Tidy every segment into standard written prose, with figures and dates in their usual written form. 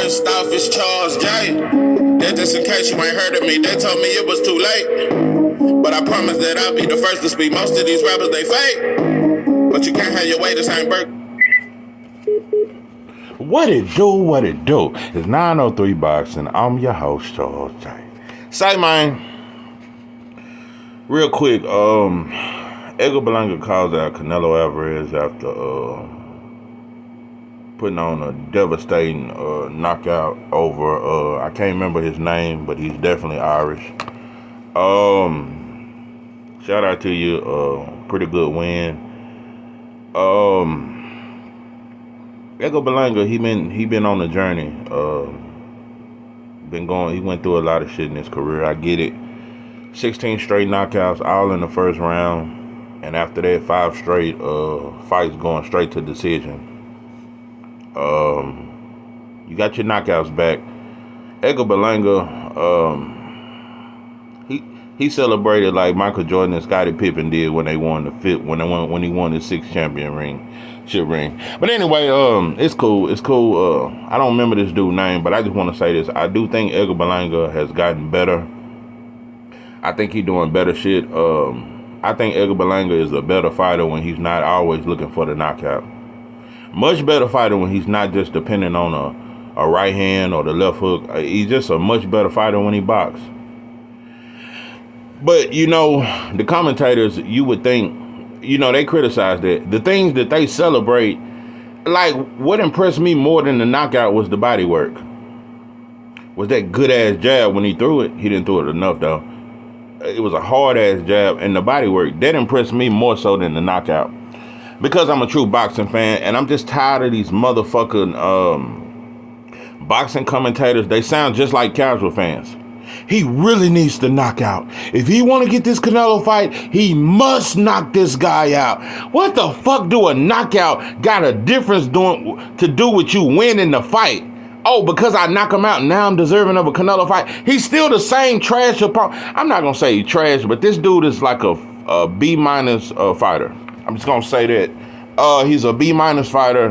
First off, it's Charles J. That just in case you ain't heard of me, they told me it was too late. But I promise that I'll be the first to speak. Most of these rappers, they fake. But you can't have your way, this ain't Burke. What it do? It's 903 Boxing. I'm your host, Charles J. Say, man, real quick, Edgar Berlanga calls out Canelo Alvarez after putting on a devastating knockout over, I can't remember his name, but he's definitely Irish. Shout out to you, pretty good win. Edgar Berlanga, he been on a journey. He went through a lot of shit in his career. I get it. 16 straight knockouts, all in the first round, and after that, 5 straight fights going straight to decision. You got your knockouts back. Edgar Berlanga, he celebrated like Michael Jordan and Scottie Pippen did when they won the fifth, when he won his 6th championship ring. But anyway, it's cool. I don't remember this dude's name, but I just want to say this. I do think Edgar Berlanga has gotten better. I think he's doing better shit. I think Edgar Berlanga is a better fighter when he's not always looking for the knockout. Much better fighter when he's not just depending on a right hand or the left hook. He's just a much better fighter when he boxes. But, you know, the commentators, you would think, you know, they criticize that. The things that they celebrate, like, what impressed me more than the knockout was the body work. Was that good-ass jab when he threw it. He didn't throw it enough, though. It was a hard-ass jab, and the body work, that impressed me more so than the knockout. Because I'm a true boxing fan, and I'm just tired of these motherfucking boxing commentators. They sound just like casual fans. He really needs to knock out. If he want to get this Canelo fight, he must knock this guy out. What the fuck do a knockout got a difference to do with you winning the fight? Oh, because I knock him out, now I'm deserving of a Canelo fight. He's still the same trash opponent. I'm not going to say he's trash, but this dude is like a B-minus fighter. I'm just going to say that. He's a B-minus fighter.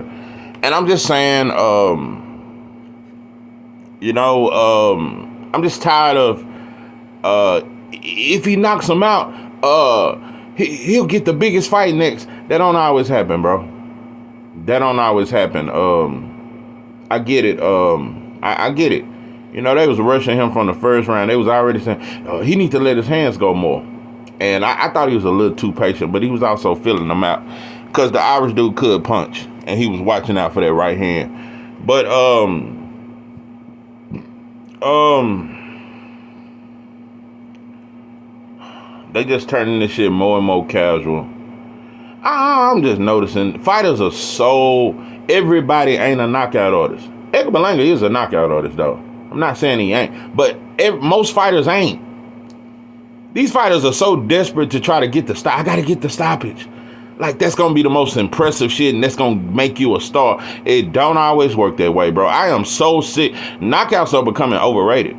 And I'm just saying, I'm just tired of, if he knocks him out, he'll get the biggest fight next. That don't always happen, bro. That don't always happen. I get it. I get it. You know, they was rushing him from the first round. They was already saying, he need to let his hands go more. And I thought he was a little too patient, but he was also filling them out. Because the Irish dude could punch, and he was watching out for that right hand. But, they just turning this shit more and more casual. I'm just noticing fighters are so, everybody ain't a knockout artist. Edgar Berlanga is a knockout artist, though. I'm not saying he ain't, but most fighters ain't. These fighters are so desperate to try to get the stop. I gotta get the stoppage. Like, that's gonna be the most impressive shit, and that's gonna make you a star. It don't always work that way, bro. I am so sick. Knockouts are becoming overrated.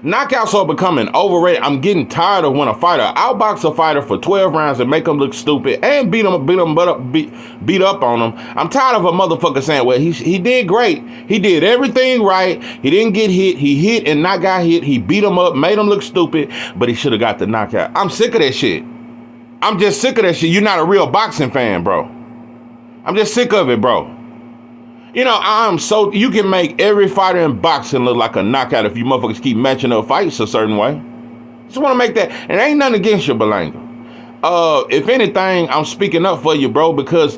I'm getting tired of when a fighter outbox a fighter for 12 rounds and make them look stupid and beat up on them. I'm tired of a motherfucker saying, well, he did great. He did everything right. He didn't get hit. He hit and not got hit. He beat him up, made him look stupid, but he should have got the knockout. I'm sick of that shit. I'm just sick of that shit. You're not a real boxing fan, bro. I'm just sick of it, bro. You know, you can make every fighter in boxing look like a knockout if you motherfuckers keep matching up fights a certain way. Just want to make that, and ain't nothing against you, Berlanga. If anything, I'm speaking up for you, bro, because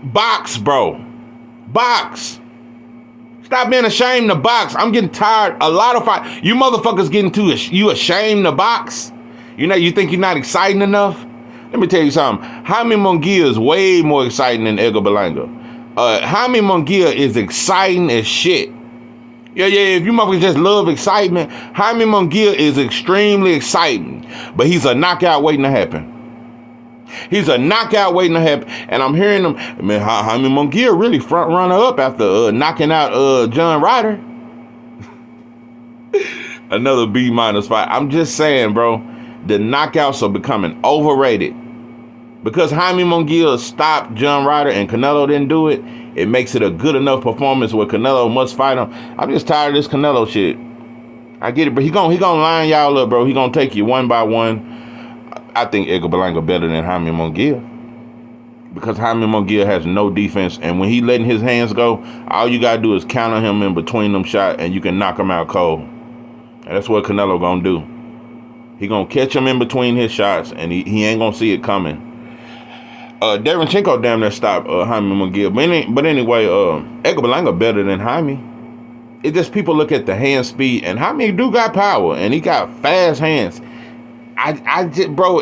box, bro. Box. Stop being ashamed to box. I'm getting tired. A lot of fight. You motherfuckers getting you ashamed to box? You know, you think you're not exciting enough? Let me tell you something. Jaime Munguia is way more exciting than Edgar Berlanga. Jaime Munguia is exciting as shit. Yeah, if you motherfuckers just love excitement, Jaime Munguia is extremely exciting. But he's a knockout waiting to happen. And I'm hearing him, man, Jaime Munguia really front runner up after knocking out John Ryder. Another B- fight. I'm just saying, bro, the knockouts are becoming overrated. Because Jaime Munguia stopped John Ryder and Canelo didn't do it, it makes it a good enough performance where Canelo must fight him. I'm just tired of this Canelo shit. I get it, but he gonna line y'all up, bro. He gonna take you one by one. I think Edgar Berlanga better than Jaime Munguia. Because Jaime Munguia has no defense, and when he letting his hands go, all you gotta do is counter him in between them shots, and you can knock him out cold. And that's what Canelo gonna do. He gonna catch him in between his shots, and he ain't gonna see it coming. Derenchenko damn near stopped Jaime Munguia. But anyway, Edgar Berlanga better than Jaime. It just people look at the hand speed, and Jaime do got power, and he got fast hands. I just, bro,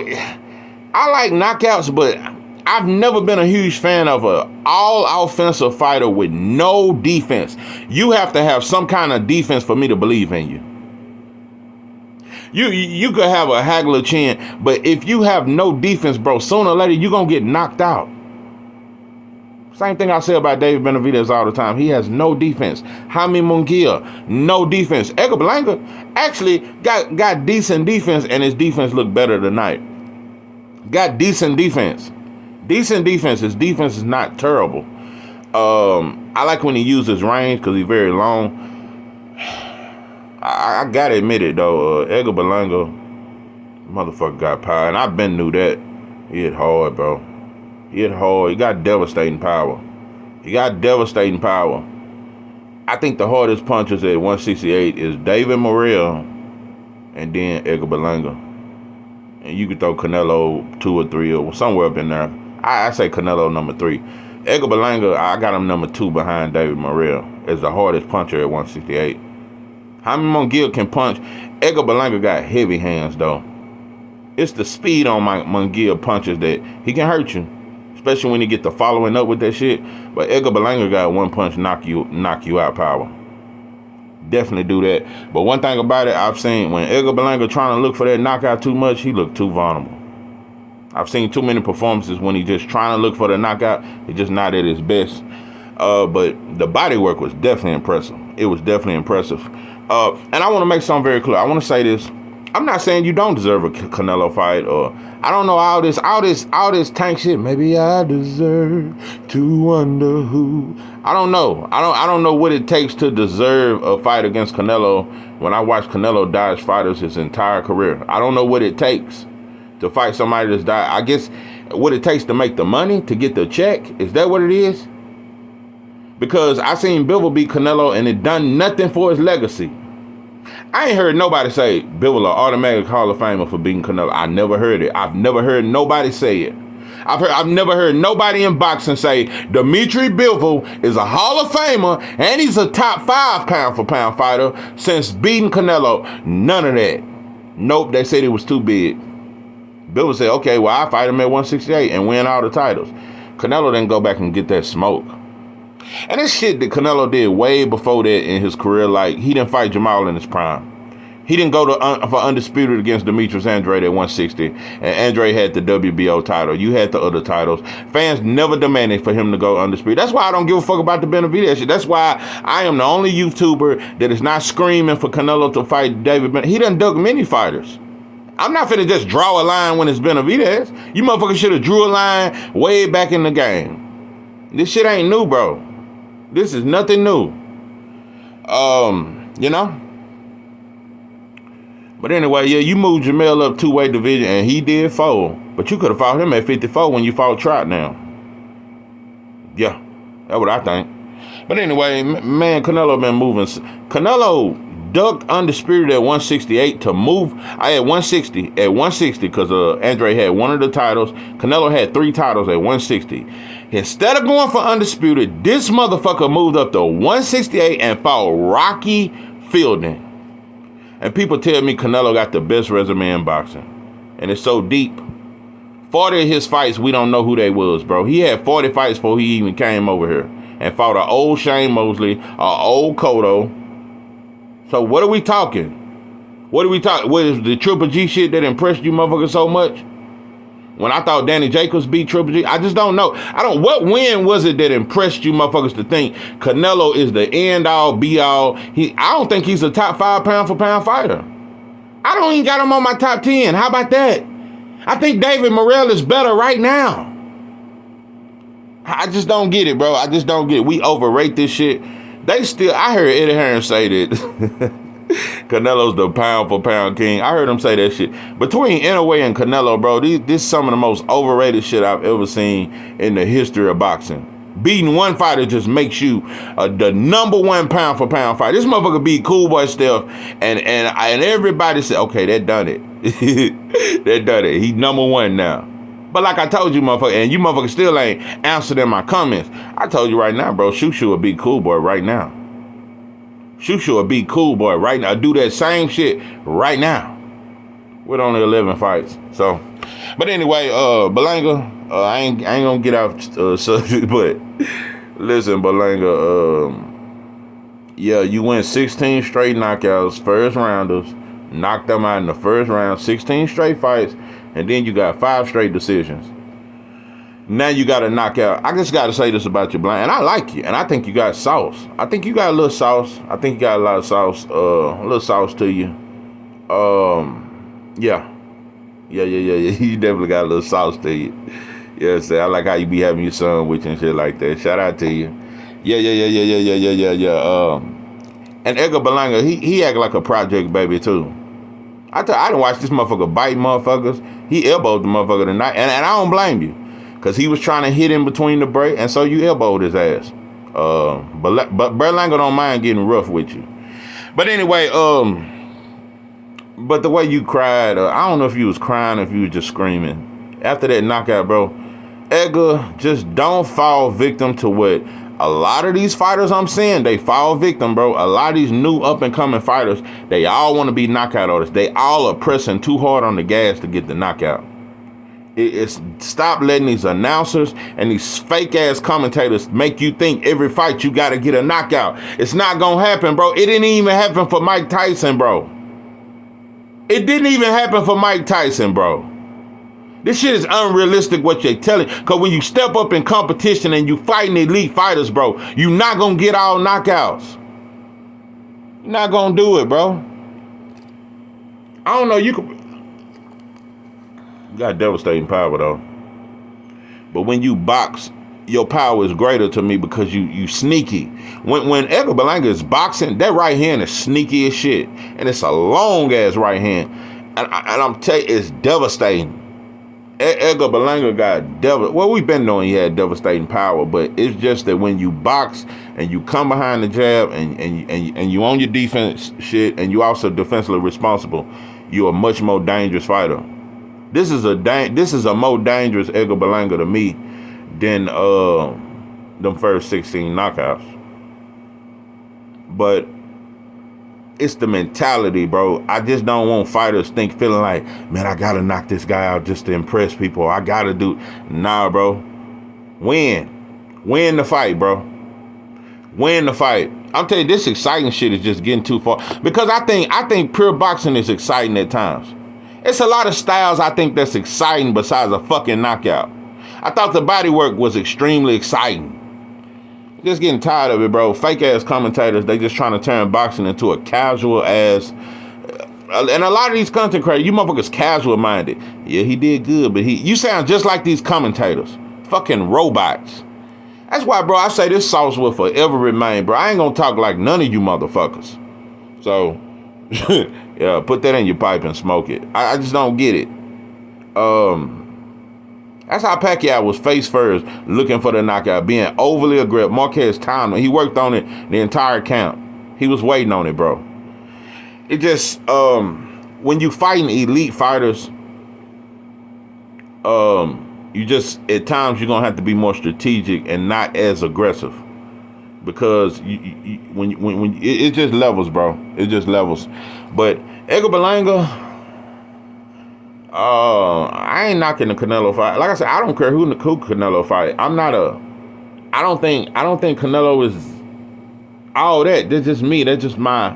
I like knockouts, but I've never been a huge fan of a all offensive fighter with no defense. You have to have some kind of defense for me to believe in you. You could have a haggler chin, but if you have no defense, bro, sooner or later you're gonna get knocked out. Same thing I say about David Benavidez all the time. He has no defense. Jaime Munguia, no defense. Edgar Berlanga actually got decent defense, and his defense looked better tonight. Got decent defense. Decent defense. His defense is not terrible. I like when he uses range because he's very long. I gotta admit it though, Edgar Berlanga, motherfucker got power, and I been knew that. He hit hard, bro. He hit hard. He got devastating power. I think the hardest punches at 168 is David Morrell and then Edgar Berlanga. And you could throw Canelo 2 or 3 or somewhere up in there. I say Canelo number 3. Edgar Berlanga, I got him number 2 behind David Morrell as the hardest puncher at 168. Jaime Munguia can punch. Edgar Berlanga got heavy hands though. It's the speed on my Munguia punches that he can hurt you, especially when you get the following up with that shit. But Edgar Berlanga got one punch knock you out power. Definitely do that. But one thing about it, I've seen when Edgar Berlanga trying to look for that knockout too much, he looked too vulnerable. I've seen too many performances when he just trying to look for the knockout, he's just not at his best. But the body work was definitely impressive. It was definitely impressive. And I want to make something very clear. I want to say this. I'm not saying you don't deserve a Canelo fight, or I don't know all this tank shit. Maybe I deserve to wonder who. I don't know. I don't know what it takes to deserve a fight against Canelo. When I watch Canelo dodge fighters his entire career, I don't know what it takes to fight somebody that's died. I guess what it takes to make the money, to get the check. Is that what it is? Because I seen Bivol beat Canelo and it done nothing for his legacy. I ain't heard nobody say Bivol an automatic Hall of Famer for beating Canelo. I never heard it. I've never heard nobody say it. I've never heard nobody in boxing say Dimitri Bivol is a Hall of Famer and he's a top 5 pound for pound fighter since beating Canelo. None of that. Nope, they said it was too big. Bivol said, okay, well, I fight him at 168 and win all the titles. Canelo didn't go back and get that smoke. And this shit that Canelo did way before that in his career, like he didn't fight Jamal in his prime. He didn't go for undisputed against Demetrius Andrade at 160, and Andrade had the WBO title. You had the other titles. Fans never demanded for him to go undisputed. That's why I don't give a fuck about the Benavidez shit. That's why I am the only YouTuber that is not screaming for Canelo to fight David Benavidez. He done dug many fighters. I'm not finna just draw a line when it's Benavidez. You motherfuckers should have drew a line way back in the game. This shit ain't new, bro. This is nothing new. You know? But anyway, yeah, you moved Jamel up 2-weight division and he did fold. But you could have fought him at 54 when you fought Trout now. Yeah, that's what I think. But anyway, man, Canelo been moving. Canelo ducked undisputed at 168 to move. I had 160 because Andre had one of the titles. Canelo had 3 titles at 160. Instead of going for undisputed, this motherfucker moved up to 168 and fought Rocky Fielding. And people tell me Canelo got the best resume in boxing. And it's so deep. 40 of his fights, we don't know who they was, bro. He had 40 fights before he even came over here. And fought an old Shane Mosley, an old Cotto. So what are we talking? What is the Triple G shit that impressed you motherfuckers so much? When I thought Danny Jacobs beat Triple G, I just don't know. What win was it that impressed you motherfuckers to think Canelo is the end all be all? I don't think he's a top 5 pound for pound fighter. I don't even got him on my top 10. How about that? I think David Morrell is better right now. I just don't get it, bro. I just don't get it. We overrate this shit. I heard Eddie Hearn say that Canelo's the pound for pound king. I heard him say that shit. Between Inoue and Canelo, bro, this is some of the most overrated shit I've ever seen in the history of boxing. Beating one fighter just makes you the number one pound for pound fighter. This motherfucker beat Cool Boy Steph, and everybody said, okay, that done it. That done it. He's number one now. But like I told you, motherfucker, and you motherfuckers still ain't answered in my comments. I told you right now, bro, Shushu will beat Cool Boy right now. Shushu will beat Cool Boy right now. Do that same shit right now. With only 11 fights. So, but anyway, Berlanga, I ain't gonna get off subject, but listen, Berlanga, yeah, you went 16 straight knockouts, first rounders, knocked them out in the first round, 16 straight fights, and then you got 5 straight decisions. Now you got a knockout. I just got to say this about you, Blind. And I like you. And I think you got sauce. I think you got a little sauce. I think you got a lot of sauce. A little sauce to you. Yeah. You definitely got a little sauce to you. Yeah, I like how you be having your son with you and shit like that. Shout out to you. Yeah. And Edgar Berlanga, he act like a project baby too. I done watched this motherfucker bite motherfuckers. He elbowed the motherfucker tonight, and I don't blame you, cause he was trying to hit in between the break, and so you elbowed his ass. But Berlanga don't mind getting rough with you. But anyway, but the way you cried, I don't know if you was crying or if you was just screaming after that knockout, bro. Edgar, just don't fall victim to what a lot of these fighters I'm seeing, they fall victim, bro. A lot of these new up-and-coming fighters, they all want to be knockout artists. They all are pressing too hard on the gas to get the knockout. Stop letting these announcers and these fake-ass commentators make you think every fight you got to get a knockout. It's not going to happen, bro. It didn't even happen for Mike Tyson, bro. It didn't even happen for Mike Tyson, bro. This shit is unrealistic what you're telling. Because when you step up in competition and you fighting elite fighters, bro, you're not going to get all knockouts. You're not going to do it, bro. I don't know. You got devastating power, though. But when you box, your power is greater to me because you sneaky. When Edgar Berlanga is boxing, that right hand is sneaky as shit. And it's a long-ass right hand. And I'm telling you, it's devastating. Edgar Berlanga got well, we've been knowing he had devastating power, but it's just that when you box and you come behind the jab and you on your defense shit and you also defensively responsible, you're a much more dangerous fighter. This is a more dangerous Edgar Berlanga to me than them first 16 knockouts. But it's the mentality, bro. I just don't want fighters feeling like, man, I gotta knock this guy out just to impress people. I gotta do. Nah, bro. Win the fight, bro. Win the fight. I'm telling you, this exciting shit is just getting too far. Because I think pure boxing is exciting at times. It's a lot of styles I think that's exciting besides a fucking knockout. I thought the body work was extremely exciting. Just getting tired of it, bro. Fake ass commentators, they just trying to turn boxing into a casual ass. And a lot of these content creators, you motherfuckers casual minded. Yeah, he did good, but you sound just like these commentators. Fucking robots. That's why, bro, I say this sauce will forever remain, bro. I ain't gonna talk like none of you motherfuckers. So, yeah, put that in your pipe and smoke it. I just don't get it. That's how Pacquiao was face first, looking for the knockout, being overly aggressive. Marquez timed him. He worked on it the entire count. He was waiting on it, bro. It just, when you fighting elite fighters, you just, at times, you're going to have to be more strategic and not as aggressive. Because when it just levels, bro. It just levels. But Edgar Berlanga, I ain't knocking the Canelo fight. Like I said, I don't care who Canelo fight. I don't think Canelo is all that. That's just me. That's just I'd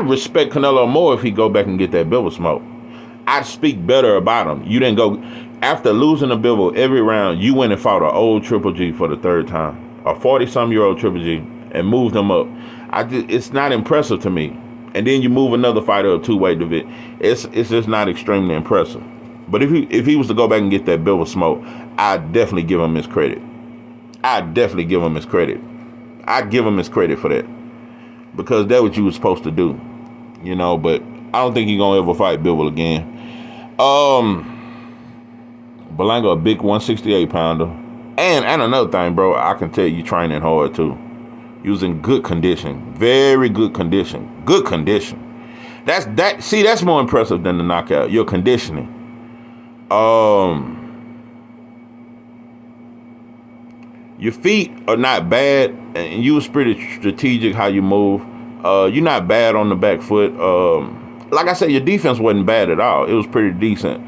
respect Canelo more if he go back and get that Bivol smoke. I'd speak better about him. You didn't go, after losing the Bivol every round, you went and fought an old Triple G for the third time. A 40-some-year-old Triple G and moved him up. It's not impressive to me. and then you move another fighter up 2-weight division. It's just not extremely impressive. But if he was to go back and get that bill of smoke, I'd definitely give him his credit. I'd definitely give him his credit. I'd give him his credit for that, because that's what you were supposed to do, you know. But I don't think he's gonna ever fight Bivol again. Berlanga, a big 168 pounder, and another thing, bro, I can tell you training hard too. Using good condition, very good condition, good condition. That's more impressive than the knockout. Your conditioning. Your feet are not bad, and you was pretty strategic how you move. You're not bad on the back foot. Like I said, your defense wasn't bad at all. It was pretty decent.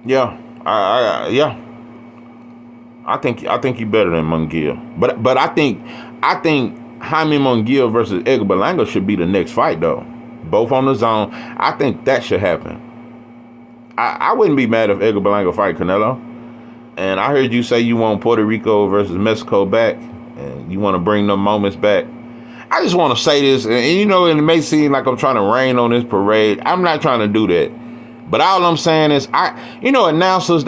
Yeah, I think you're better than Munguia. But I think Jaime Munguia versus Edgar Berlanga should be the next fight though. Both on the zone. I think that should happen. I wouldn't be mad if Edgar Berlanga fight Canelo. And I heard you say you want Puerto Rico versus Mexico back, and you want to bring them moments back. I just want to say this, and you know, it may seem like I'm trying to rain on this parade. I'm not trying to do that. But all I'm saying is, announcers,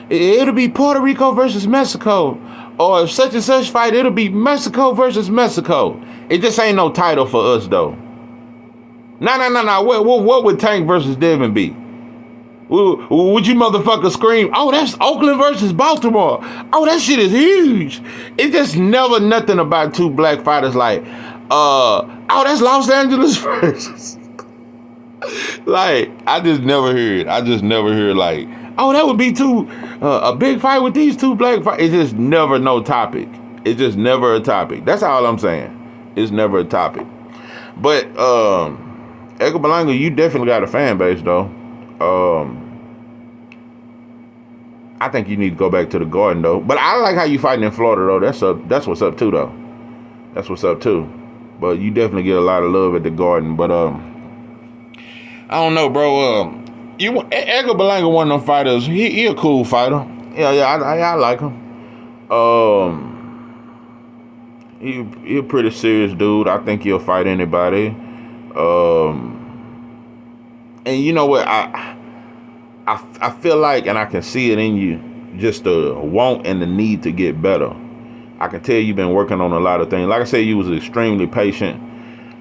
it'll be Puerto Rico versus Mexico, or if such and such fight, it'll be Mexico versus Mexico. It just ain't no title for us though. No. What would Tank versus Devin be? Would you motherfuckers scream, oh, that's Oakland versus Baltimore? Oh, that shit is huge. It's just never nothing about two black fighters like, oh, that's Los Angeles versus. Like, I just never heard like, oh, that would be a big fight with these two black fighters. It's just never no topic. It's just never a topic. That's all I'm saying. It's never a topic. But Edgar Berlanga, you definitely got a fan base though. I think you need to go back to the Garden though. But I like how you fighting in Florida though. That's what's up too though. That's what's up too. But you definitely get a lot of love at the Garden. But I don't know, bro. Edgar Berlanga, one of them fighters. He a cool fighter. Yeah, I like him. He a pretty serious dude. I think he'll fight anybody. And you know what? I feel like, and I can see it in you, just the want and the need to get better. I can tell you've been working on a lot of things. Like I said, you was extremely patient.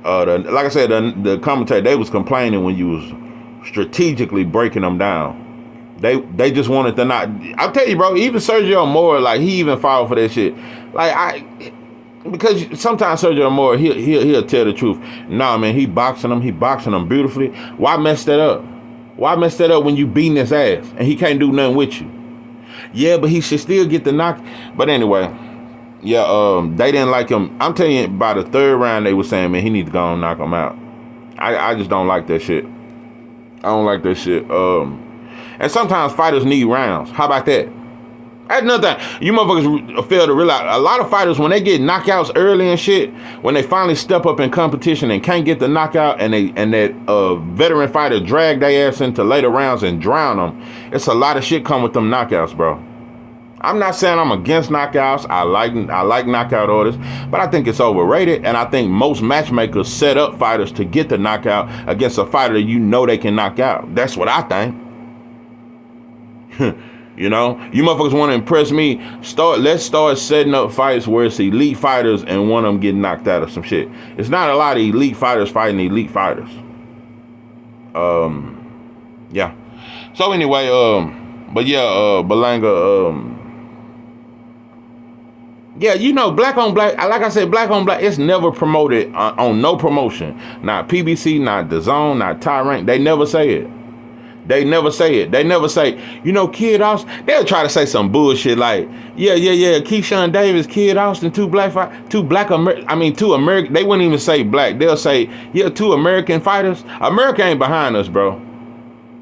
Like I said, the commentator, they was complaining when you was strategically breaking them down. They just wanted to not. I'll tell you, bro. Even Sergio Mora, like he even filed for that shit. Because sometimes Sergio Mora, he'll tell the truth. Nah, man, he boxing them beautifully. Why mess that up? Why mess that up when you beating his ass and he can't do nothing with you? Yeah, but he should still get the knock. But anyway, yeah, they didn't like him. I'm telling you, by the third round, they were saying, man, he need to go and knock him out. I just don't like that shit. I don't like that shit. And sometimes fighters need rounds. How about that? That's another thing. You motherfuckers fail to realize, a lot of fighters, when they get knockouts early and shit, when they finally step up in competition and can't get the knockout, and that veteran fighter drag their ass into later rounds and drown them, it's a lot of shit come with them knockouts, bro. I'm not saying I'm against knockouts. I like knockout orders, but I think it's overrated, and I think most matchmakers set up fighters to get the knockout against a fighter that you know they can knock out. That's what I think. You know, you motherfuckers want to impress me. Let's start setting up fights where it's elite fighters and one of them getting knocked out of some shit. It's not a lot of elite fighters fighting elite fighters. Yeah. So anyway, but yeah, Berlanga, yeah, you know, black on black, like I said, black on black, it's never promoted on no promotion. Not PBC, not DAZN, not Tyrant. They never say it. They never say it. They never say, you know, Kid Austin. They'll try to say some bullshit like, yeah. Keyshawn Davis, Kid Austin, two American. They wouldn't even say black. They'll say, yeah, two American fighters. America ain't behind us, bro.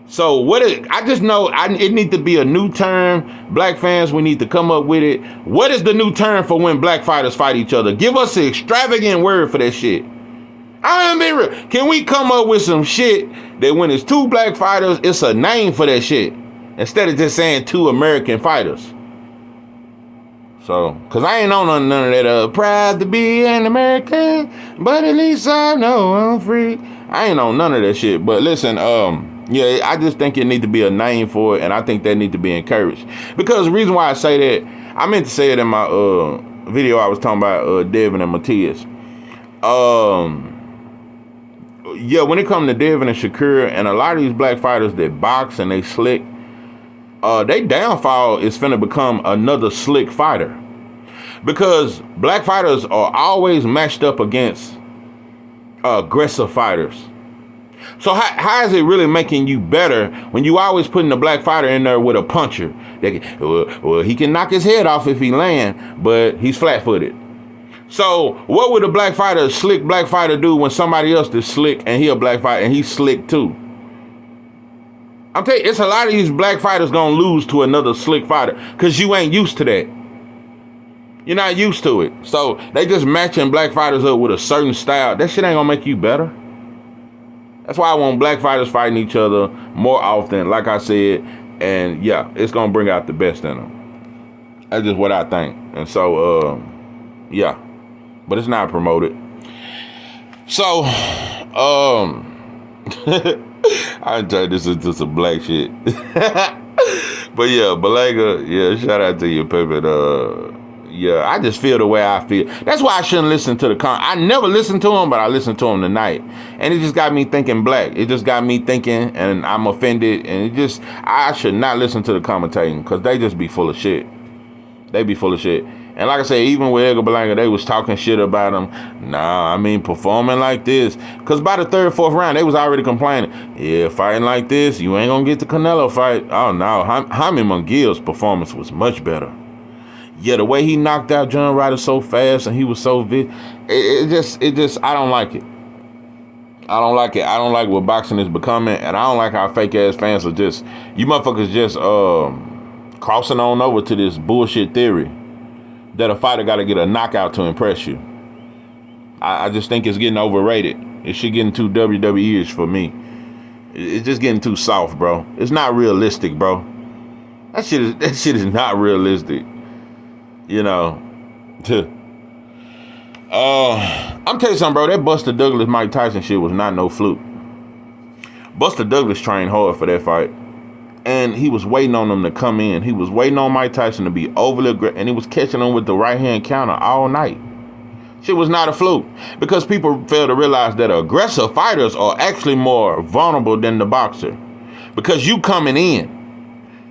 So I just know it need to be a new term. Black fans, we need to come up with it. What is the new term for when black fighters fight each other? Give us an extravagant word for that shit. I ain't been real. Can we come up with some shit that when it's two black fighters, it's a name for that shit, instead of just saying two American fighters? So, cause I ain't on none of that. Proud to be an American, but at least I know I'm free. I ain't on none of that shit. But listen, yeah, I just think it need to be a name for it, and I think that need to be encouraged. Because the reason why I say that, I meant to say it in my video I was talking about Devin and Matias. Yeah, when it comes to Devin and Shakur and a lot of these black fighters that box and they slick, they downfall is finna become another slick fighter. Because black fighters are always matched up against aggressive fighters. So how is it really making you better when you always putting the black fighter in there with a puncher? Well, he can knock his head off if he land, but he's flat-footed. So what would a slick black fighter do when somebody else is slick and he a black fighter and he's slick too? I'm telling you, it's a lot of these black fighters gonna lose to another slick fighter because you ain't used to that. You're not used to it. So they just matching black fighters up with a certain style. That shit ain't gonna make you better. That's why I want black fighters fighting each other more often, like I said. And yeah, it's gonna bring out the best in them. That's just what I think. And so, yeah, but it's not promoted. So, I turned this into some black shit. But yeah, Berlanga, yeah, shout out to you, Pippin. Yeah, I just feel the way I feel. That's why I shouldn't listen to I never listened to him, but I listened to him tonight. And it just got me thinking black. It just got me thinking, and I'm offended. And I should not listen to the commentating, because they just be full of shit. They be full of shit. And like I said, even with Edgar Berlanga, they was talking shit about him. Nah, I mean, performing like this. Because by the third, fourth round, they was already complaining. Yeah, fighting like this, you ain't going to get the Canelo fight. Oh, no. Jaime Munguia's performance was much better. Yeah, the way he knocked out John Ryder so fast and he was so it just, I don't like it. I don't like it. I don't like what boxing is becoming. And I don't like how fake ass fans are just, you motherfuckers just crossing on over to this bullshit theory that a fighter got to get a knockout to impress you. I just think it's getting overrated. It should get into WWE-ish for me. It's just getting too soft, bro. It's not realistic, bro. That shit is not realistic. You know. I'm telling you something, bro. That Buster Douglas Mike Tyson shit was not no fluke. Buster Douglas trained hard for that fight. And he was waiting on them to come in. He was waiting on Mike Tyson to be overly aggressive. And he was catching him with the right hand counter all night. Shit was not a fluke. Because people fail to realize that aggressive fighters are actually more vulnerable than the boxer. Because you coming in,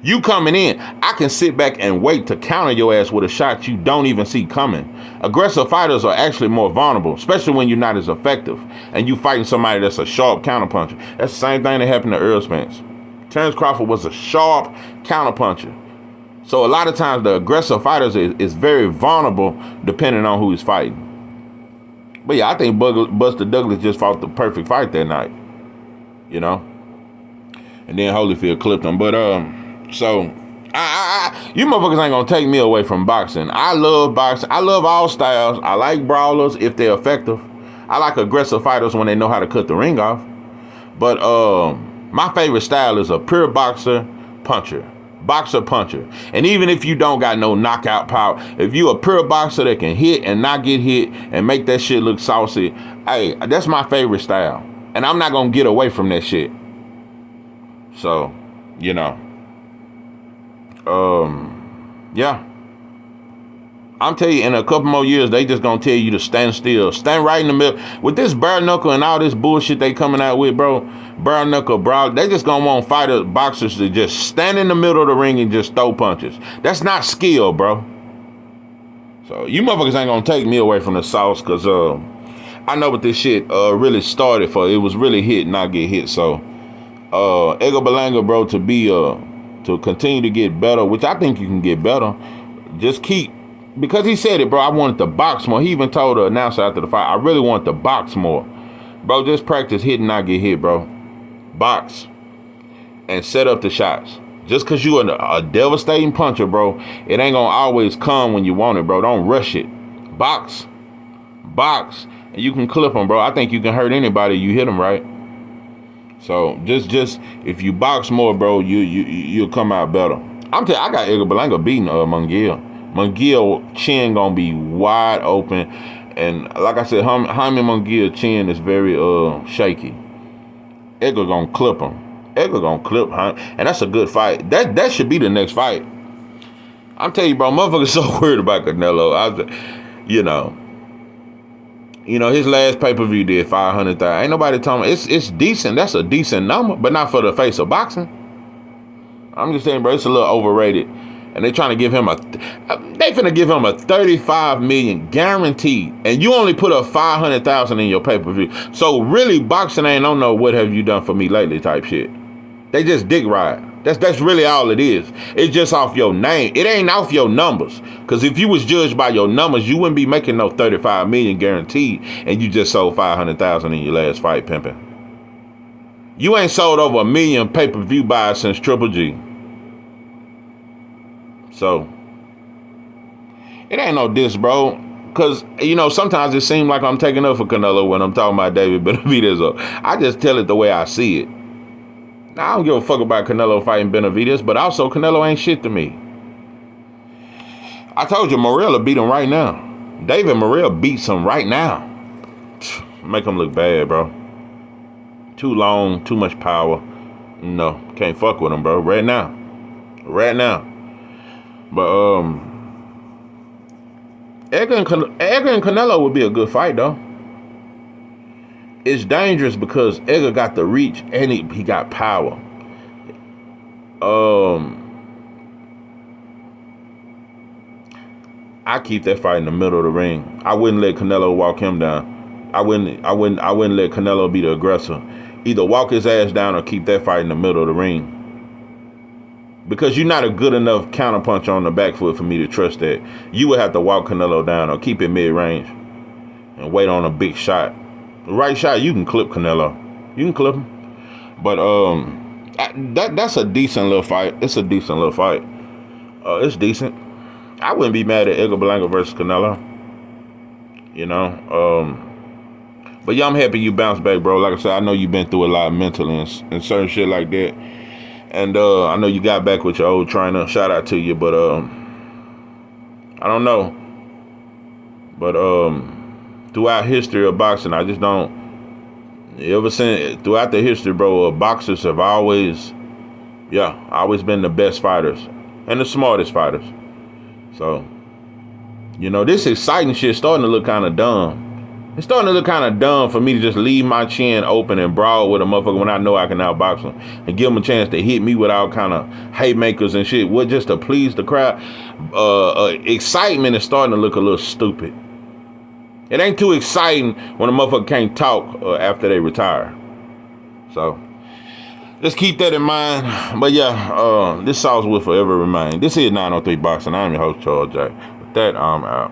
I can sit back and wait to counter your ass with a shot you don't even see coming. Aggressive fighters are actually more vulnerable, especially when you're not as effective and you fighting somebody that's a sharp counterpuncher. That's the same thing that happened to Earl Spence. Terrence Crawford was a sharp counterpuncher. So a lot of times the aggressive fighters is very vulnerable depending on who he's fighting. But yeah, I think Buster Douglas just fought the perfect fight that night. You know? And then Holyfield clipped him. But so you motherfuckers ain't gonna take me away from boxing. I love boxing. I love all styles. I like brawlers if they're effective. I like aggressive fighters when they know how to cut the ring off. But my favorite style is a pure boxer puncher. Boxer puncher. And even if you don't got no knockout power, if you a pure boxer that can hit and not get hit and make that shit look saucy, hey, that's my favorite style. And I'm not gonna get away from that shit. So, you know. Yeah. I'm telling you, in a couple more years, they just gonna tell you to stand still. Stand right in the middle. With this bare knuckle and all this bullshit they coming out with, bro. Bare knuckle, bro. They just gonna want boxers to just stand in the middle of the ring and just throw punches. That's not skill, bro. So you motherfuckers ain't gonna take me away from the sauce, cause I know what this shit really started for. It was really hit, not get hit. So Edgar Berlanga, bro, to continue to get better, which I think you can get better. Just keep. Because he said it, bro, I wanted to box more. He even told the announcer after the fight, I really want to box more. Bro, just practice hit and not get hit, bro. Box. And set up the shots. Just because you are a devastating puncher, bro, it ain't going to always come when you want it, bro. Don't rush it. Box. Box. And you can clip them, bro. I think you can hurt anybody you hit them, right? So, just if you box more, bro, you'll come out better. I got Edgar Berlanga beating Munguia. Munguia chin gonna be wide open, and like I said, Jaime Munguia chin is very shaky. Edgar gonna clip him. Edgar gonna clip him, and that's a good fight. That should be the next fight. I'm telling you, bro, motherfuckers so worried about Canelo. His last pay-per-view did 500,000. Ain't nobody talking. It's decent. That's a decent number, but not for the face of boxing. I'm just saying, bro, it's a little overrated. And they trying to give him they finna give him a 35 million guaranteed, and you only put up 500,000 in your pay-per-view. So really, boxing ain't on no what have you done for me lately type shit. They just dick ride. That's really all it is. It's just off your name. It ain't off your numbers. Because if you was judged by your numbers, you wouldn't be making no 35 million guaranteed, and you just sold 500,000 in your last fight, pimping. You ain't sold over 1 million pay-per-view buys since Triple G. So it ain't no diss, bro. Because, sometimes it seems like I'm taking up for Canelo when I'm talking about David Benavidez. I just tell it the way I see it. Now, I don't give a fuck about Canelo fighting Benavidez, but also Canelo ain't shit to me. I told you, Morella beat him right now. David Morrell beats him right now. Make him look bad, bro. Too long, too much power. No, can't fuck with him, bro. Right now. But Edgar and Canelo would be a good fight, though. It's dangerous because Edgar got the reach and he got power. I keep that fight in the middle of the ring. I wouldn't let Canelo walk him down. I wouldn't let Canelo be the aggressor. Either walk his ass down or keep that fight in the middle of the ring. Because you're not a good enough counterpunch on the back foot for me to trust that. You would have to walk Canelo down or keep it mid-range and wait on a big shot. The right shot, you can clip Canelo. You can clip him. But that's a decent little fight. It's a decent little fight. It's decent. I wouldn't be mad at Edgar Berlanga versus Canelo. But yeah, I'm happy you bounced back, bro. Like I said, I know you've been through a lot mentally and certain shit like that. And I know you got back with your old trainer. Shout out to you, but I don't know. But throughout history of boxing, I just don't. Ever since throughout the history, bro, boxers have always been the best fighters and the smartest fighters. So, this exciting shit starting to look kind of dumb. It's starting to look kind of dumb for me to just leave my chin open and brawl with a motherfucker when I know I can outbox him and give him a chance to hit me with all kind of haymakers and shit. What, just to please the crowd? Excitement is starting to look a little stupid. It ain't too exciting when a motherfucker can't talk after they retire. So, just keep that in mind. But yeah, this sauce will forever remain. This is 903 Boxing. I'm your host, Charles J. With that, I'm out.